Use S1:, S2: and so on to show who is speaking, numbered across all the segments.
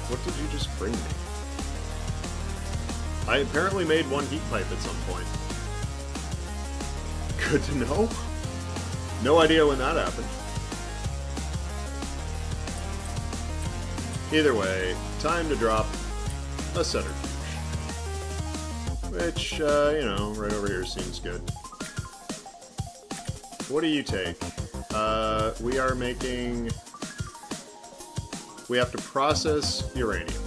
S1: What did you just bring me? I apparently made one heat pipe at some point. Good to know. No idea when that happened. Either way, time to drop a centrifuge. Which, you know, right over here seems good. What do you take? We are making... We have to process uranium.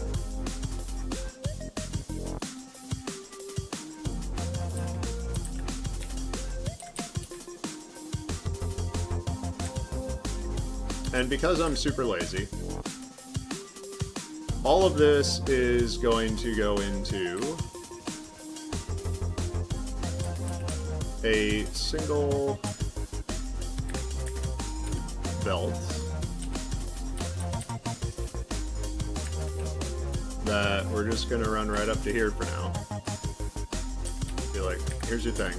S1: And because I'm super lazy, all of this is going to go into a single belt that we're just going to run right up to here for now. Be like, here's your thing.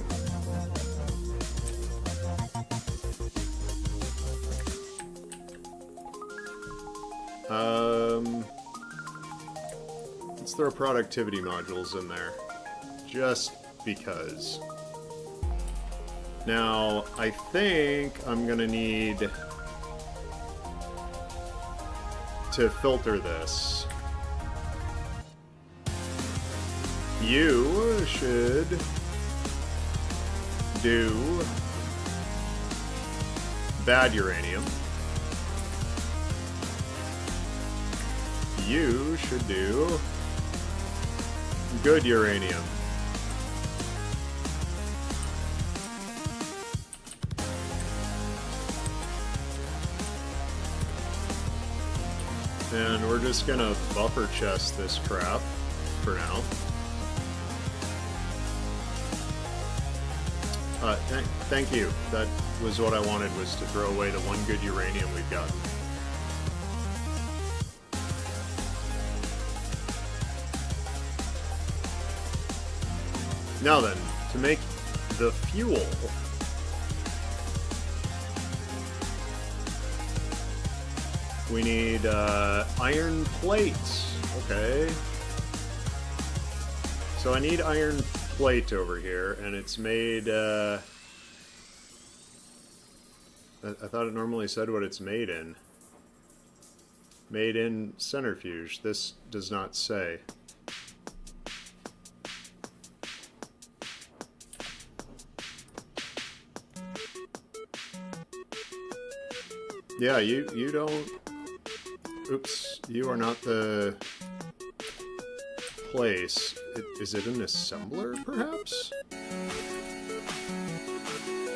S1: Let's throw productivity modules in there, just because. Now, I think I'm gonna need to filter this. You should do bad uranium. You should do good uranium. And we're just gonna buffer chest this crap for now. Thank you. That was what I wanted, was to throw away the one good uranium we've got. Now then, to make the fuel, we need iron plates. Okay. So I need iron plate over here, and it's made, I thought it normally said what it's made in. Made in centrifuge. This does not say. Yeah, you don't... Oops, you are not the place. Is it an assembler, perhaps?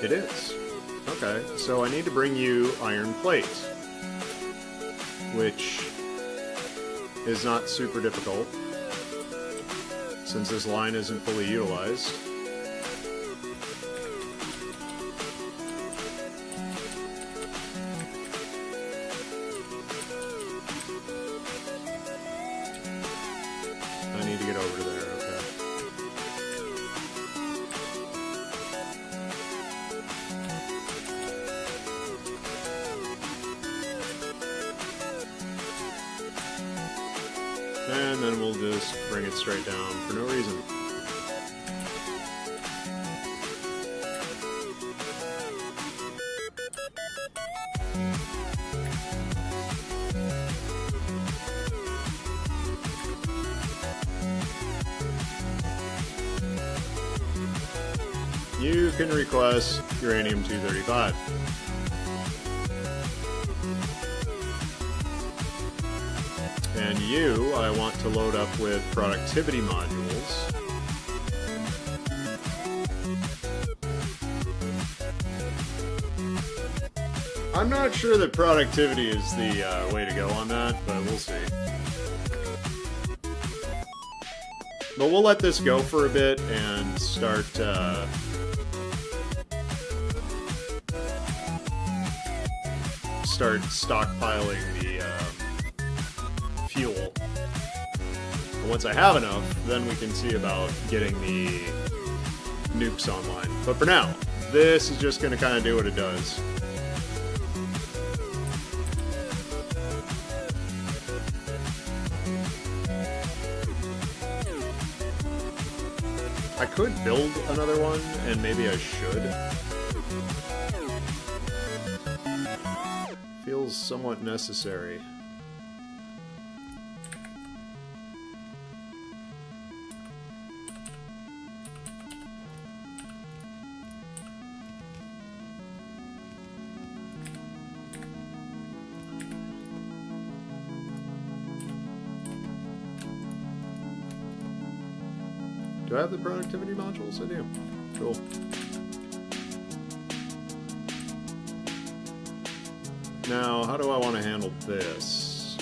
S1: It is. Okay, so I need to bring you iron plate, which is not super difficult, since this line isn't fully utilized. I need to get over to there, okay. And then we'll just bring it straight down for no reason. You can request uranium-235. And you, I want to load up with productivity modules. I'm not sure that productivity is the way to go on that, but we'll see. But we'll let this go for a bit and start stockpiling the fuel. And once I have enough, then we can see about getting the nukes online. But for now, this is just going to kind of do what it does. I could build another one, and maybe I should. Feels somewhat necessary. Do I have the productivity modules? I do. Cool. Now, how do I want to handle this?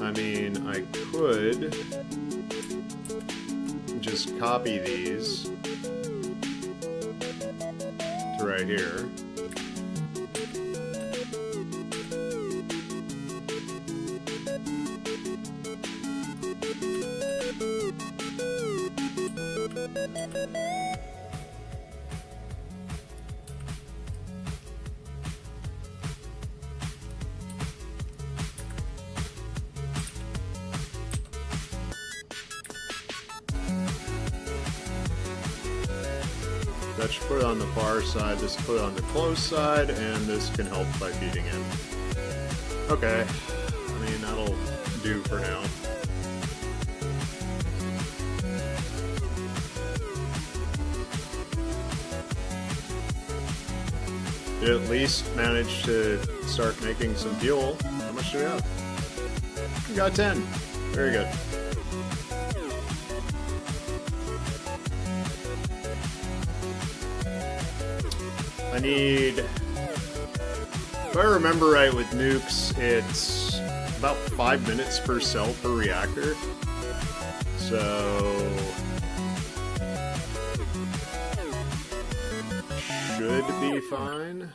S1: I mean, I could just copy these to right here. That should put it on the far side, this put it on the close side, and this can help by feeding in. Okay, I mean, that'll do for now. Did at least manage to start making some fuel. How much do we have? We got 10. Very good. I need, if I remember right with nukes, it's about 5 minutes per cell per reactor. So should be fine.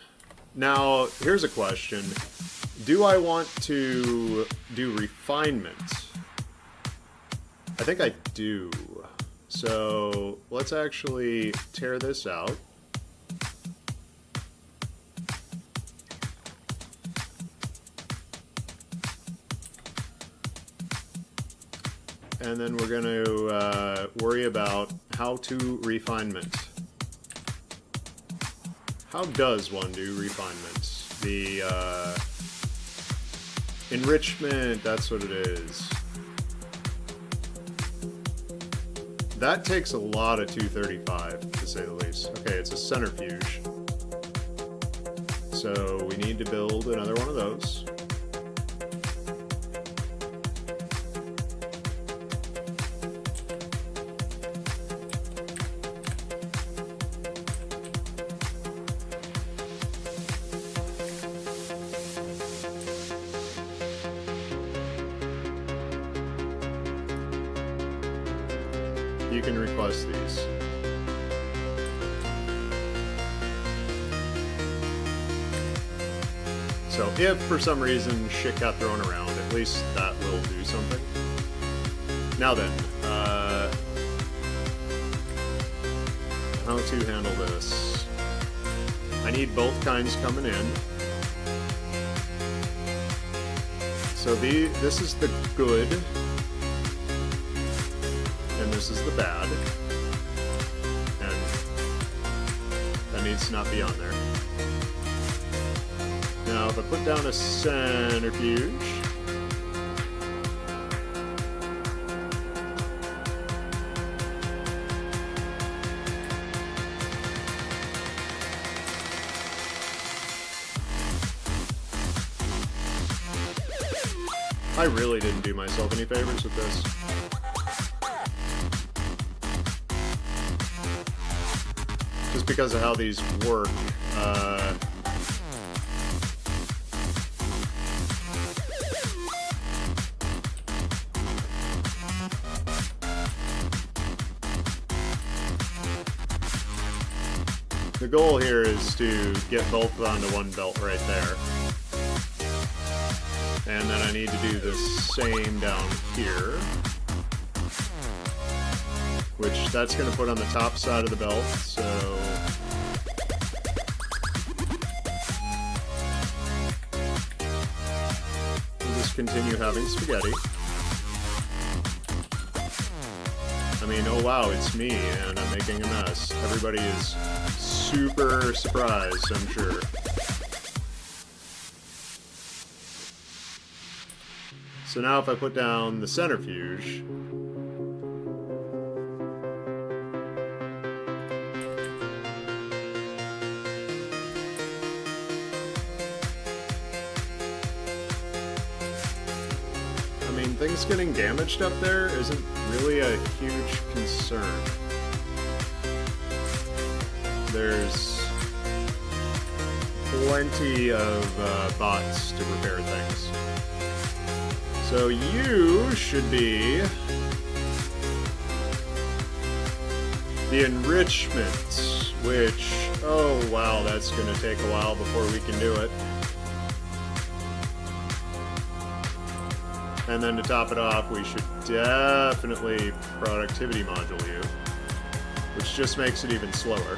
S1: Now, here's a question. Do I want to do refinement? I think I do. So let's actually tear this out. And then we're going to worry about how to refinement. How does one do refinement? The enrichment, that's what it is. That takes a lot of 235, to say the least. Okay, it's a centrifuge. So we need to build another one of those. You can request these. So if for some reason shit got thrown around, at least that will do something. Now then, how to handle this? I need both kinds coming in. So this is the good. And this is the bad, and that needs to not be on there. Now, if I put down a centrifuge, I really didn't do myself any favors with this. Just because of how these work. The goal here is to get both onto one belt right there. And then I need to do the same down here. Which that's going to put on the top side of the belt, so continue having spaghetti. I mean, oh wow, it's me, and I'm making a mess. Everybody is super surprised, I'm sure. So now if I put down the centrifuge, things getting damaged up there isn't really a huge concern. There's plenty of bots to repair things. So you should be the enrichment, which, oh wow, that's going to take a while before we can do it. And then to top it off, we should definitely productivity module you, which just makes it even slower.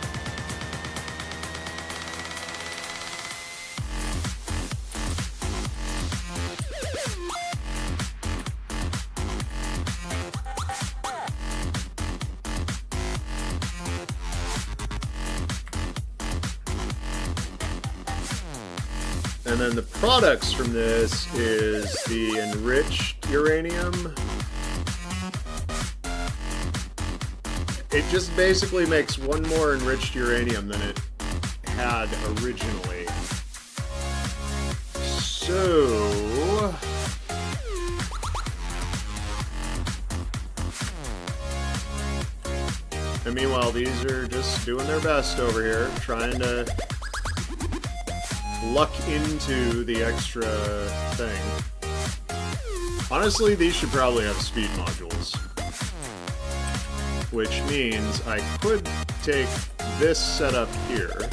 S1: And then the products from this is the enriched uranium. It just basically makes one more enriched uranium than it had originally. So... and meanwhile, these are just doing their best over here, trying to luck into the extra thing. Honestly, these should probably have speed modules. Which means I could take this setup here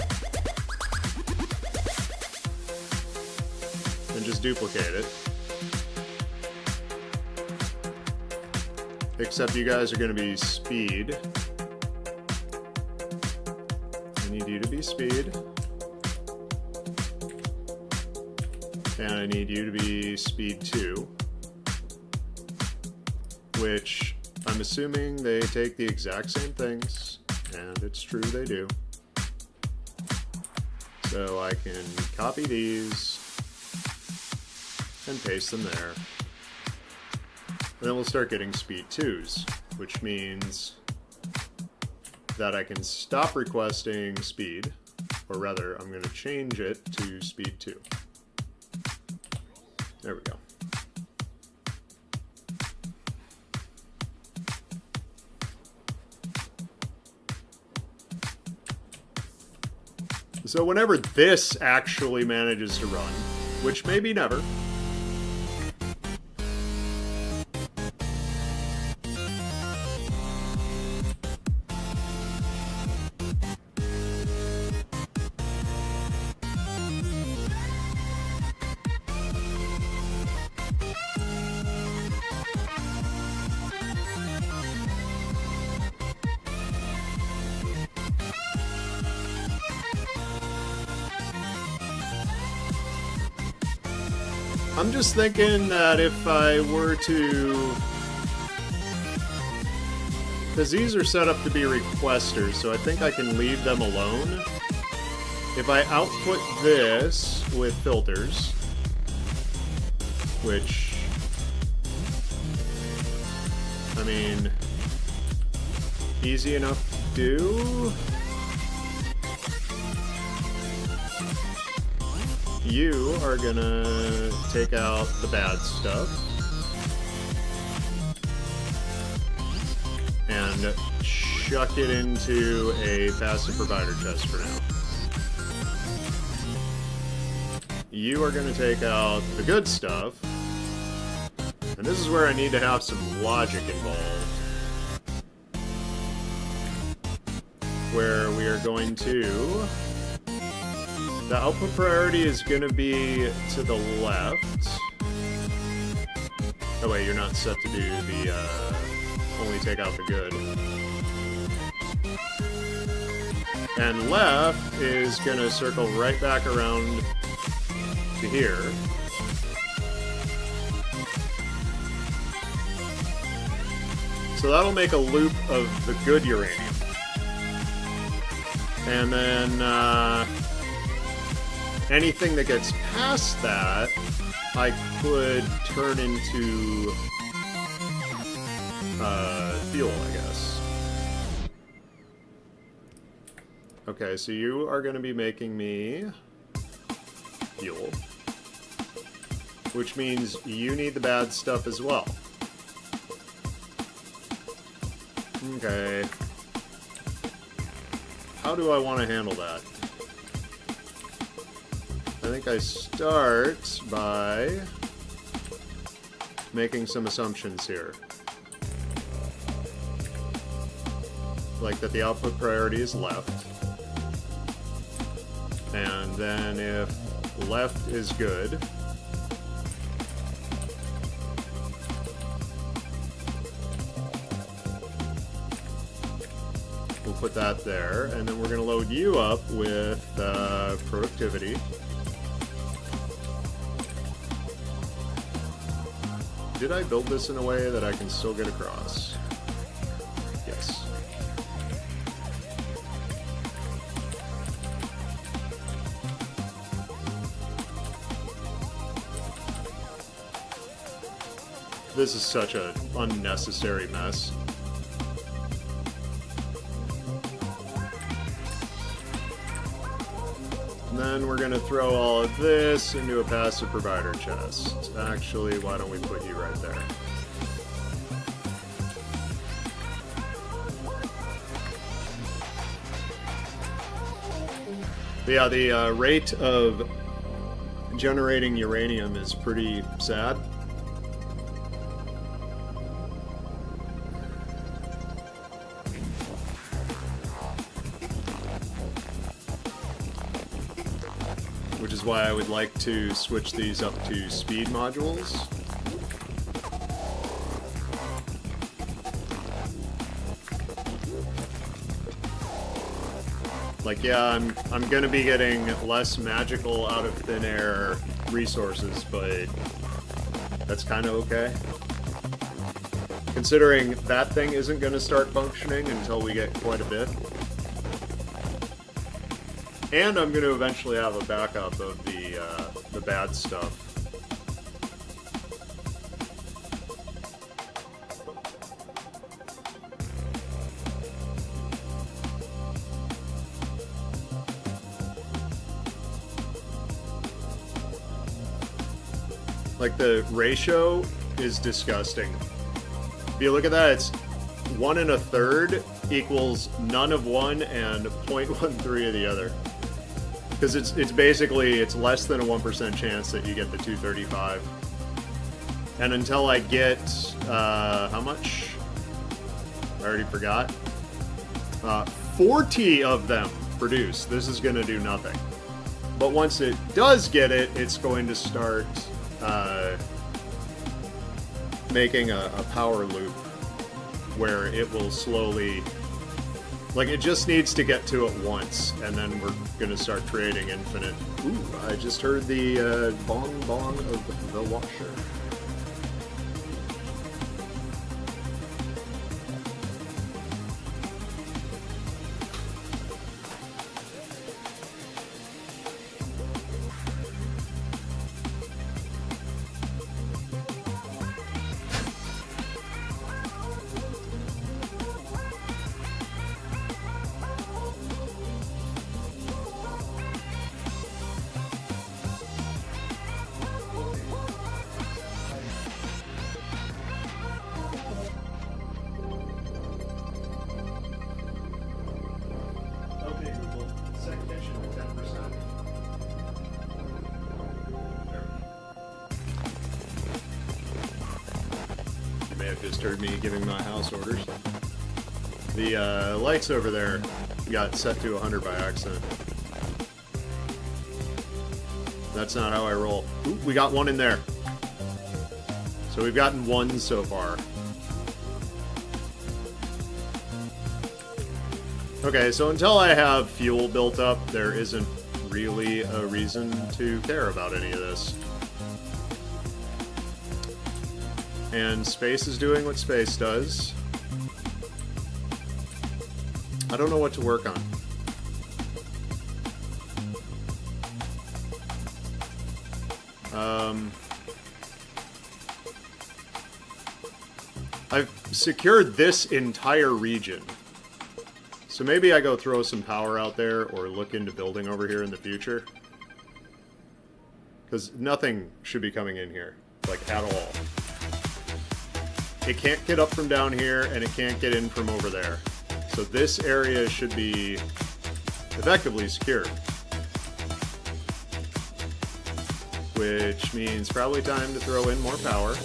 S1: and just duplicate it. Except you guys are going to be speed. I need you to be speed. And I need you to be speed 2, which I'm assuming they take the exact same things, and it's true they do. So I can copy these and paste them there. And then we'll start getting speed 2s, which means that I can stop requesting speed, or rather, I'm going to change it to speed 2. There we go. So whenever this actually manages to run, which maybe never, I'm just thinking that if I were to... because these are set up to be requesters, so I think I can leave them alone. If I output this with filters, which... I mean... easy enough to do... you are gonna take out the bad stuff and chuck it into a passive provider chest for now. You are gonna take out the good stuff, and this is where I need to have some logic involved, where we are going to... the output priority is going to be to the left. Oh wait, you're not set to do the, only take out the good. And left is going to circle right back around to here. So that'll make a loop of the good uranium. And then anything that gets past that, I could turn into fuel, I guess. Okay, so you are going to be making me fuel. Which means you need the bad stuff as well. Okay. How do I want to handle that? I think I start by making some assumptions here. Like that the output priority is left. And then if left is good, we'll put that there, and then we're going to load you up with productivity. Did I build this in a way that I can still get across? Yes. This is such an unnecessary mess. And then we're going to throw all of this into a passive provider chest. Actually, why don't we put you right there? But yeah, the rate of generating uranium is pretty sad. Which is why I would like to switch these up to speed modules. Like, yeah, I'm gonna be getting less magical out of thin air resources, but that's kind of okay. Considering that thing isn't gonna start functioning until we get quite a bit. And I'm going to eventually have a backup of the bad stuff. Like, the ratio is disgusting. If you look at that, it's 1 1/3 equals none of one and 0.13 of the other. Because it's basically, it's less than a 1% chance that you get the 235. And until I get, how much? I already forgot. 40 of them produced. This is going to do nothing. But once it does get it, it's going to start making a power loop where it will slowly... Like, it just needs to get to it once, and then we're going to start creating infinite... Ooh, I just heard the bong bong of the washer. Just heard me giving my house orders. The lights over there got set to 100 by accident. That's not how I roll. Ooh, we got one in there. So we've gotten one so far. Okay, so until I have fuel built up, there isn't really a reason to care about any of this. And space is doing what space does. I don't know what to work on. I've secured this entire region. So maybe I go throw some power out there or look into building over here in the future. Because nothing should be coming in here, like, at all. It can't get up from down here, and it can't get in from over there. So this area should be effectively secure. Which means probably time to throw in more power.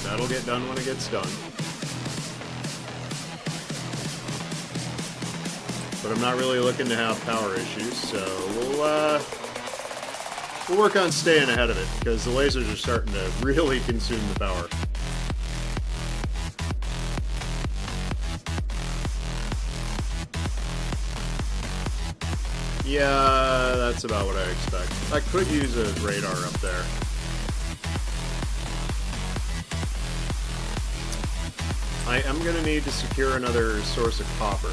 S1: That'll get done when it gets done. But I'm not really looking to have power issues, so we'll work on staying ahead of it, because the lasers are starting to really consume the power. Yeah, that's about what I expect. I could use a radar up there. I am going to need to secure another source of copper.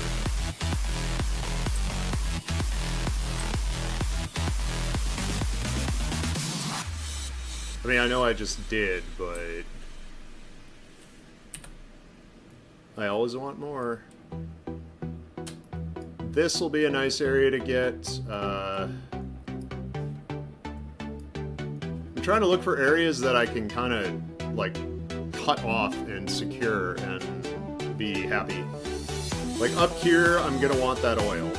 S1: I mean, I know I just did, but I always want more. This will be a nice area to get. I'm trying to look for areas that I can kind of, like, cut off and secure and be happy. Like up here, I'm gonna want that oil.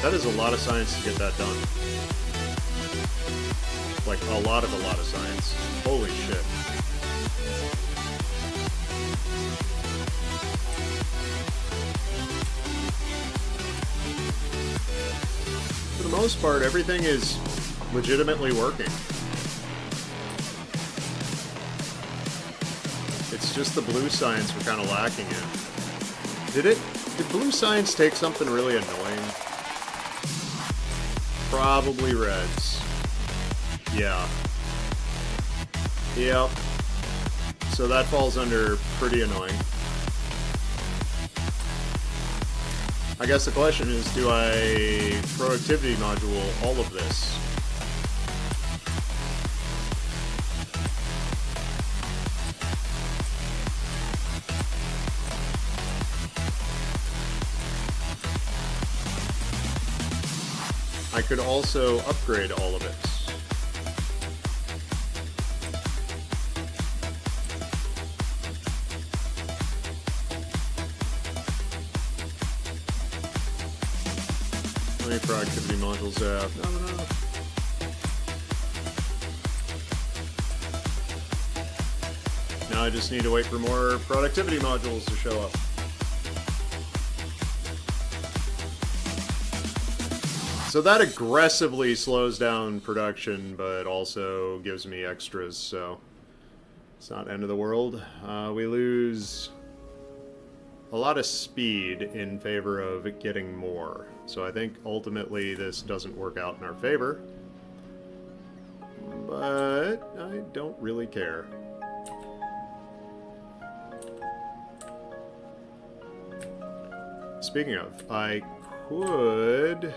S1: That is a lot of science to get that done. Like a lot of science. Holy shit. For the most part, everything is legitimately working. It's just the blue science we're kind of lacking in. Did blue science take something really annoying? Probably reds. Yeah. Yep. So that falls under pretty annoying. I guess the question is, do I productivity module all of this? I could also upgrade all of it. How many productivity modules do I have? No. Now I just need to wait for more productivity modules to show up. So that aggressively slows down production, but also gives me extras, so it's not end of the world. We lose a lot of speed in favor of getting more. So I think ultimately this doesn't work out in our favor. But I don't really care. Speaking of, I could...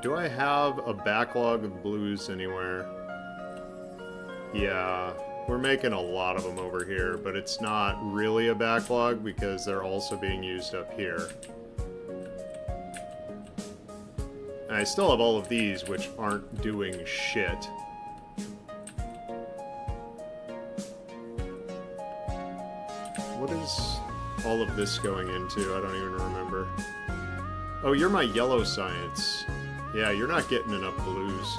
S1: Do I have a backlog of blues anywhere? Yeah, we're making a lot of them over here, but it's not really a backlog because they're also being used up here. And I still have all of these, which aren't doing shit. What is all of this going into? I don't even remember. Oh, you're my yellow science. Yeah, you're not getting enough blues.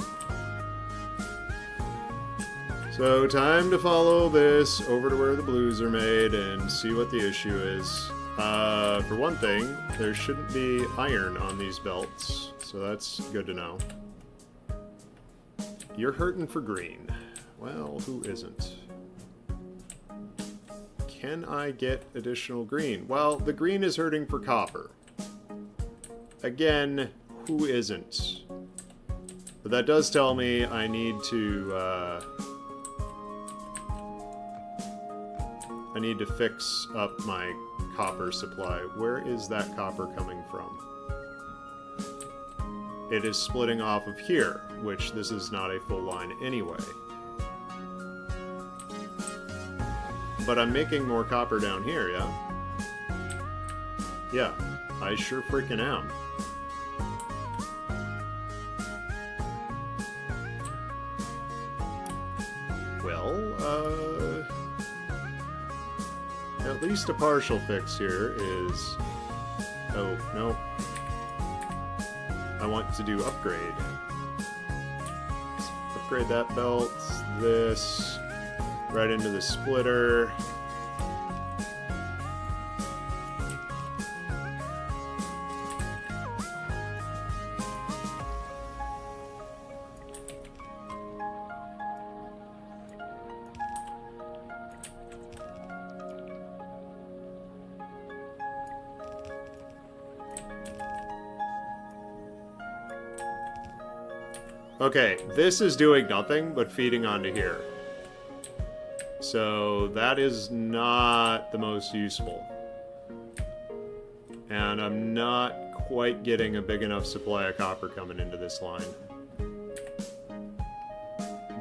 S1: So, time to follow this over to where the blues are made and see what the issue is. For one thing, there shouldn't be iron on these belts, so that's good to know. You're hurting for green. Well, who isn't? Can I get additional green? Well, the green is hurting for copper. Again, who isn't? But that does tell me I need to fix up my copper supply. Where is that copper coming from? It is splitting off of here, which this is not a full line anyway. But I'm making more copper down here, yeah? Yeah, I sure freaking am. Well, at least a partial fix here is... Oh, no. I want to do upgrade. Let's upgrade that belt, this, right into the splitter. Okay, this is doing nothing but feeding onto here. So that is not the most useful. And I'm not quite getting a big enough supply of copper coming into this line.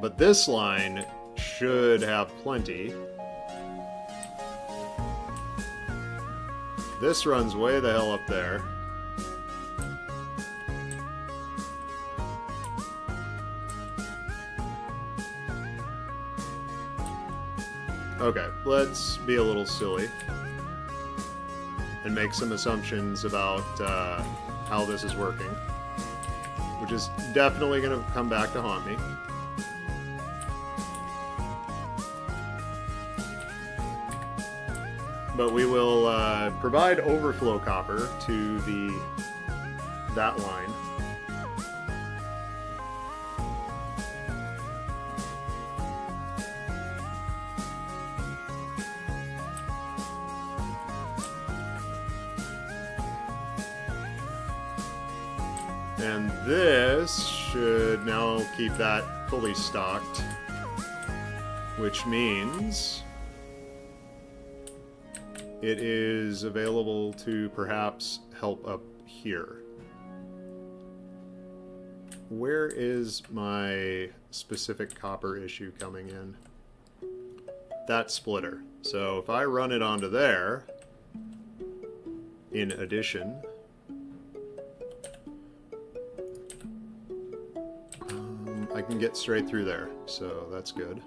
S1: But this line should have plenty. This runs way the hell up there. Okay, let's be a little silly and make some assumptions about how this is working, which is definitely going to come back to haunt me. But we will provide overflow copper to that line. And this should now keep that fully stocked, which means it is available to perhaps help up here. Where is my specific copper issue coming in? That splitter. So if I run it onto there, in addition, I can get straight through there, so that's good.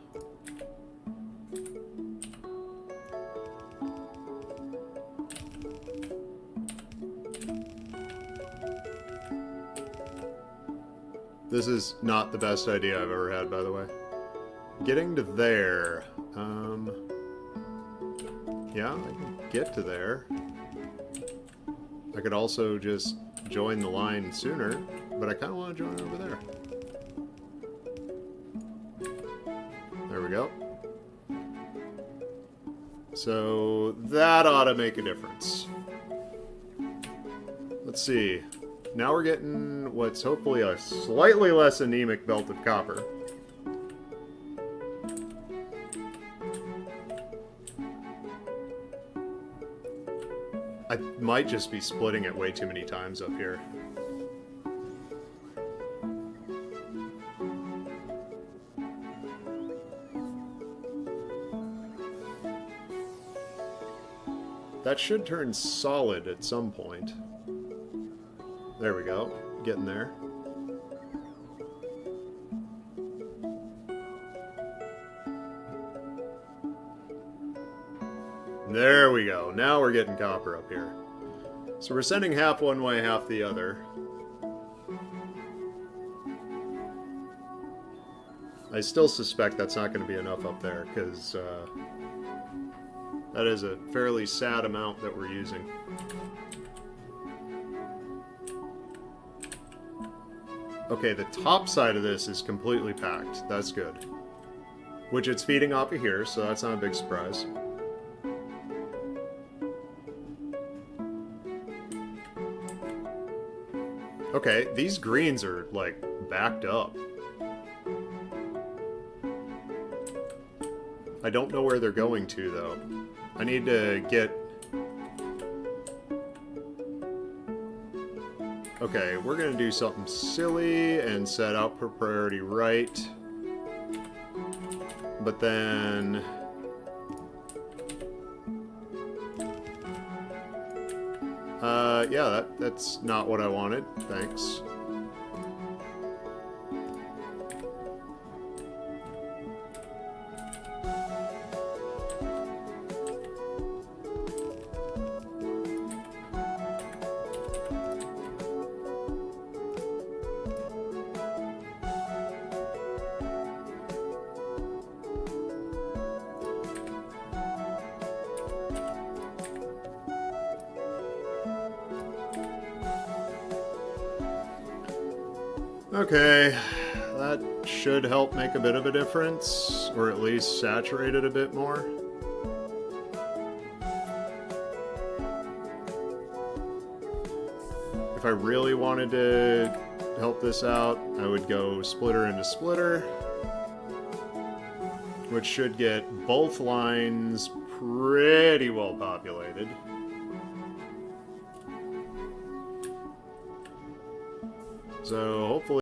S1: This is not the best idea I've ever had, by the way. Getting to there, yeah, I can get to there. I could also just join the line sooner, but I kind of want to join over there. There we go. So that ought to make a difference. Let's see. Now we're getting what's hopefully a slightly less anemic belt of copper. I might just be splitting it way too many times up here. That should turn solid at some point. There we go. Getting there. There we go. Now we're getting copper up here. So we're sending half one way, half the other. I still suspect that's not going to be enough up there, because That is a fairly sad amount that we're using. Okay, the top side of this is completely packed. That's good. Which it's feeding off of here, so that's not a big surprise. Okay, these greens are, like, backed up. I don't know where they're going to, though. I need to get... Okay, we're gonna do something silly and set output priority right. But then... yeah, that's not what I wanted. Thanks. Okay, that should help make a bit of a difference, or at least saturate it a bit more. If I really wanted to help this out, I would go splitter into splitter, which should get both lines pretty well populated. So hopefully